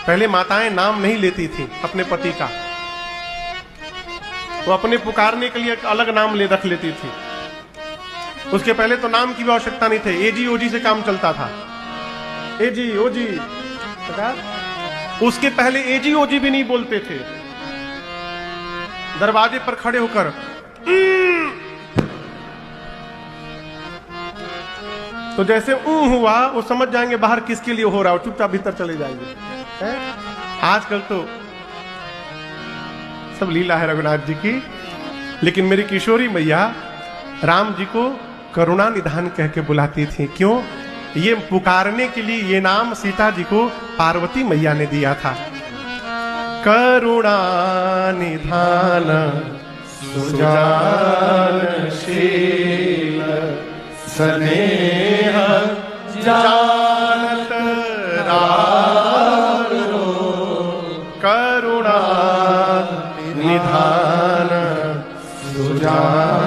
पहले माताएं नाम नहीं लेती थी अपने पति का, वो अपने पुकारने के लिए एक अलग नाम ले रख लेती थी। उसके पहले तो नाम की भी आवश्यकता नहीं थे, एजी ओजी से काम चलता था। एजी ओजी, उसके पहले एजी ओजी भी नहीं बोलते थे। दरवाजे पर खड़े होकर तो जैसे हुआ वो समझ जाएंगे बाहर किसके लिए हो रहा हो, चुपचाप भीतर चले जाएंगे। आजकल तो सब लीला है रघुनाथ जी की, लेकिन मेरी किशोरी मैया राम जी को करुणा निधान कह के बुलाती थी। क्यों? ये पुकारने के लिए ये नाम सीता जी को पार्वती मैया ने दिया था। करुणा निधान सुजानशील स्नेह जानत रारो, करुणा निधान सुजान